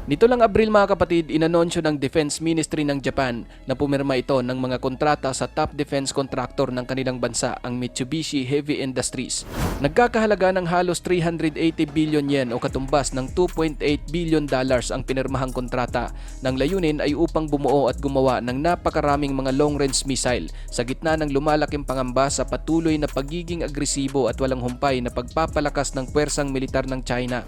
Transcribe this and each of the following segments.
Nito lang Abril mga kapatid, inanunsyo ng Defense Ministry ng Japan na pumirma ito ng mga kontrata sa top defense contractor ng kanilang bansa, ang Mitsubishi Heavy Industries. Nagkakahalaga ng halos 380 billion yen o katumbas ng 2.8 billion dollars ang pinirmahang kontrata. Ng layunin ay upang bumuo at gumawa ng napakaraming mga long-range missile sa gitna ng lumalaking pangamba sa patuloy na pagiging agresibo at walang humpay na pagpapalakas ng puwersang militar ng China.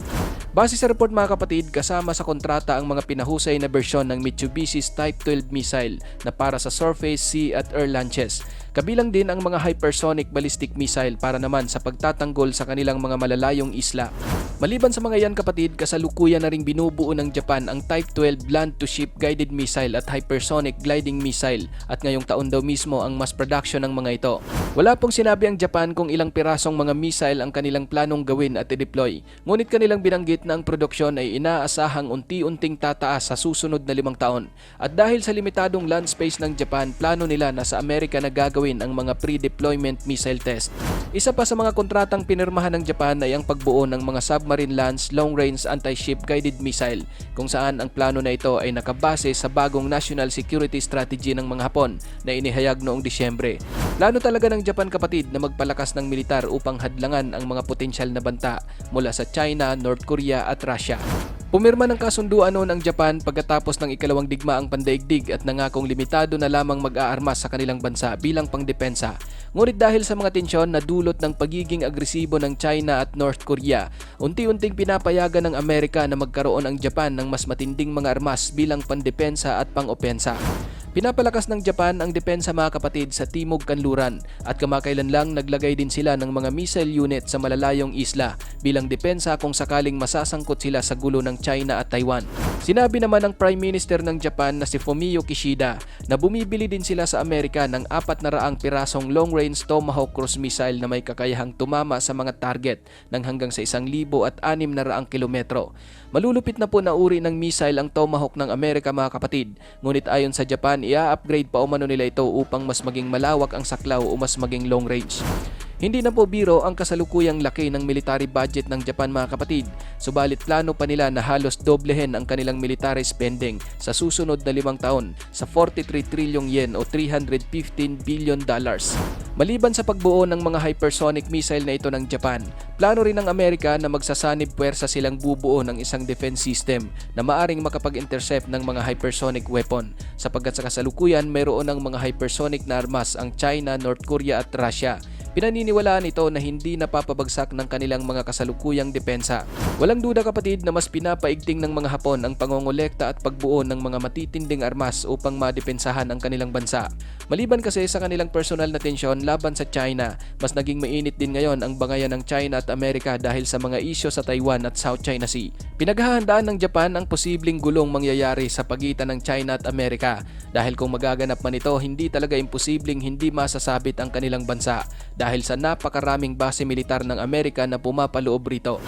Base sa report mga kapatid, kasama sa kontrata ang mga pinahusay na bersyon ng Mitsubishi's Type 12 missile na para sa surface, sea at air launches. Kabilang din ang mga hypersonic ballistic missile para naman sa pagtatanggol sa kanilang mga malalayong isla. Maliban sa mga yan kapatid, kasalukuyan na ring binubuo ng Japan ang Type 12 land-to-ship guided missile at hypersonic gliding missile at ngayong taon daw mismo ang mass production ng mga ito. Wala pong sinabi ang Japan kung ilang pirasong mga missile ang kanilang planong gawin at i-deploy. Ngunit kanilang binanggit na ang produksyon ay inaasahang unti-unting tataas sa susunod na 5 taon. At dahil sa limitadong land space ng Japan, plano nila na sa Amerika na gagawin ang mga pre-deployment missile test. Isa pa sa mga kontratang pinirmahan ng Japan ay ang pagbuo ng mga submarine lance long-range anti-ship guided missile kung saan ang plano na ito ay nakabase sa bagong national security strategy ng mga Hapon na inihayag noong Disyembre. Plano talaga ng Japan kapatid na magpalakas ng militar upang hadlangan ang mga potensyal na banta mula sa China, North Korea at Russia. Pumirma ng kasunduan noon ang Japan pagkatapos ng ikalawang digmaang pandaigdig at nangakong limitado na lamang mag-aarmas sa kanilang bansa bilang pangdepensa. Ngunit dahil sa mga tensyon na dulot ng pagiging agresibo ng China at North Korea, unti-unting pinapayagan ng Amerika na magkaroon ang Japan ng mas matinding mga armas bilang pandepensa at pang-opensa. Pinapalakas ng Japan ang depensa mga kapatid sa Timog Kanluran at kamakailan lang naglagay din sila ng mga missile unit sa malalayong isla bilang depensa kung sakaling masasangkot sila sa gulo ng China at Taiwan. Sinabi naman ng Prime Minister ng Japan na si Fumio Kishida na bumibili din sila sa Amerika ng 400 pirasong long-range Tomahawk cruise missile na may kakayahang tumama sa mga target ng hanggang sa 1,600 kilometro. Malulupit na po na uri ng missile ang Tomahawk ng Amerika mga kapatid, ngunit ayon sa Japan, i-upgrade pa umano nila ito upang mas maging malawak ang saklaw o mas maging long range. Hindi na po biro ang kasalukuyang laki ng military budget ng Japan mga kapatid, subalit plano pa nila na halos doblehin ang kanilang military spending sa susunod na 5 taon sa 43 trillion yen o 315 billion dollars. Maliban sa pagbuo ng mga hypersonic missile na ito ng Japan, plano rin ng Amerika na magsasanib puwersa silang bubuo ng isang defense system na maaring makapag-intercept ng mga hypersonic weapon sapagkat sa kasalukuyan mayroon ng mga hypersonic na armas ang China, North Korea at Russia. Pinaniniwalaan ito na hindi napapabagsak ng kanilang mga kasalukuyang depensa. Walang duda kapatid na mas pinapaigting ng mga Hapon ang pangongolekta at pagbuo ng mga matitinding armas upang madepensahan ang kanilang bansa. Maliban kasi sa kanilang personal na tensyon laban sa China, mas naging mainit din ngayon ang bangayan ng China at Amerika dahil sa mga isyu sa Taiwan at South China Sea. Pinaghahandaan ng Japan ang posibleng gulong mangyayari sa pagitan ng China at Amerika dahil kung magaganap man ito, hindi talaga imposibleng hindi masasabit ang kanilang bansa dahil sa napakaraming base militar ng Amerika na pumapaloob rito.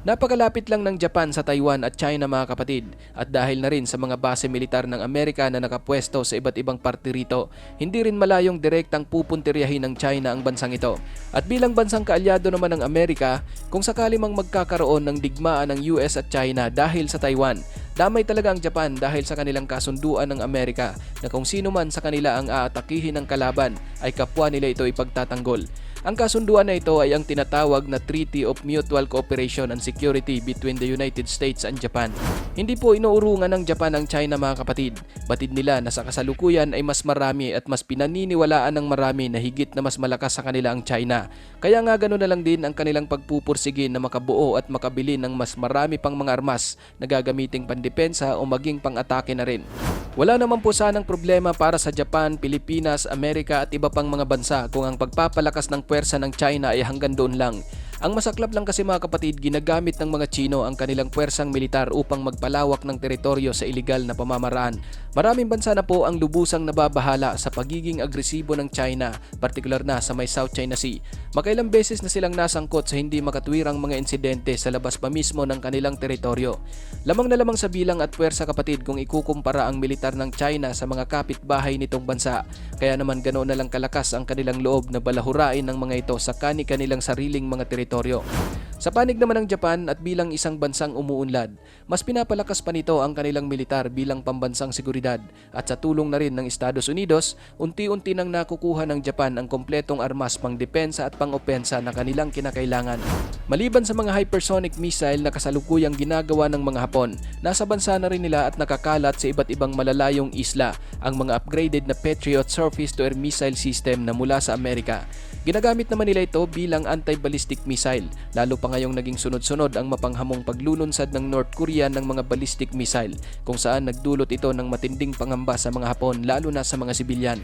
Napakalapit lang ng Japan sa Taiwan at China mga kapatid at dahil na rin sa mga base militar ng Amerika na nakapwesto sa iba't ibang parte rito, hindi rin malayong direktang pupuntiryahin ng China ang bansang ito. At bilang bansang kaalyado naman ng Amerika, kung sakali mang magkakaroon ng digmaan ng US at China dahil sa Taiwan, damay talaga ang Japan dahil sa kanilang kasunduan ng Amerika na kung sino man sa kanila ang aatakihin ng kalaban ay kapwa nila ito ipagtatanggol. Ang kasunduan na ito ay ang tinatawag na Treaty of Mutual Cooperation and Security between the United States and Japan. Hindi po inuurungan ng Japan ang China mga kapatid. Batid nila na sa kasalukuyan ay mas marami at mas pinaniniwalaan ng marami na higit na mas malakas sa kanila ang China. Kaya nga ganoon na lang din ang kanilang pagpupursigin na makabuo at makabili ng mas marami pang mga armas na gagamiting pandepensa o maging pang-atake na rin. Wala naman po sanang problema para sa Japan, Pilipinas, Amerika at iba pang mga bansa kung ang pagpapalakas ng puwersa ng China ay hanggang doon lang. Ang masaklap lang kasi mga kapatid, ginagamit ng mga Chino ang kanilang puwersang militar upang magpalawak ng teritoryo sa iligal na pamamaraan. Maraming bansa na po ang lubusang nababahala sa pagiging agresibo ng China, partikular na sa may South China Sea. Makailang beses na silang nasangkot sa hindi makatwirang mga insidente sa labas pa mismo ng kanilang teritoryo. Lamang na lamang sa bilang at puwersa kapatid kung ikukumpara ang militar ng China sa mga kapitbahay nitong bansa. Kaya naman ganoon na lang kalakas ang kanilang loob na balahurain ng mga ito sa kani-kanilang sariling mga teritoryo. Sa panig naman ng Japan at bilang isang bansang umuunlad, mas pinapalakas pa nito ang kanilang militar bilang pambansang seguridad at sa tulong na rin ng Estados Unidos, unti-unti nang nakukuha ng Japan ang kompletong armas pang depensa at pang-opensa na kanilang kinakailangan. Maliban sa mga hypersonic missile na kasalukuyang ginagawa ng mga Hapon, nasa bansa na rin nila at nakakalat sa iba't ibang malalayong isla ang mga upgraded na Patriot surface-to-air missile system na mula sa Amerika. Ginagamit naman nila ito bilang anti-ballistic missile, lalo pa ngayong naging sunod-sunod ang mapanghamong paglulunsad ng North Korea ng mga ballistic missile, kung saan nagdulot ito ng matinding pangamba sa mga Hapon lalo na sa mga sibilyan.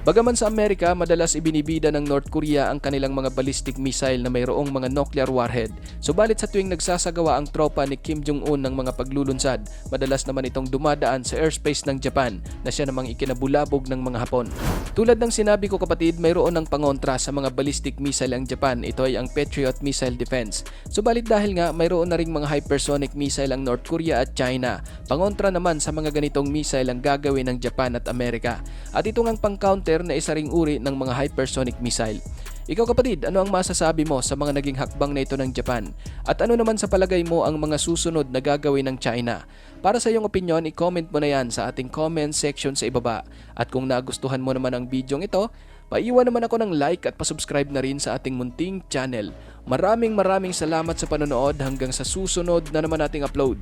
Bagaman sa Amerika, madalas ibinibida ng North Korea ang kanilang mga ballistic missile na mayroong mga nuclear warhead, subalit sa tuwing nagsasagawa ang tropa ni Kim Jong-un ng mga paglulunsad, madalas naman itong dumadaan sa airspace ng Japan na siya namang ikinabulabog ng mga Hapon. Tulad ng sinabi ko kapatid, mayroon ng pangontra sa mga ballistic missile ang Japan, ito ay ang Patriot Missile Defense. Subalit dahil nga mayroon na ring mga hypersonic missile ang North Korea at China, pangontra naman sa mga ganitong missile ang gagawin ng Japan at Amerika. At ito ngang pang-counter na isa ring uri ng mga hypersonic missile. Ikaw kapatid, ano ang masasabi mo sa mga naging hakbang na ito ng Japan? At ano naman sa palagay mo ang mga susunod na gagawin ng China? Para sa iyong opinion, i-comment mo na yan sa ating comment section sa ibaba. At kung nagustuhan mo naman ang bidyong ito, paiwan naman ako ng like at pasubscribe na rin sa ating munting channel. Maraming salamat sa panonood hanggang sa susunod na naman nating upload.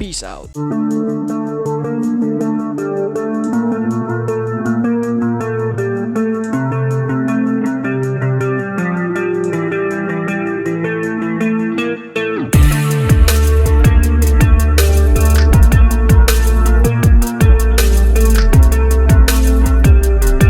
Peace out!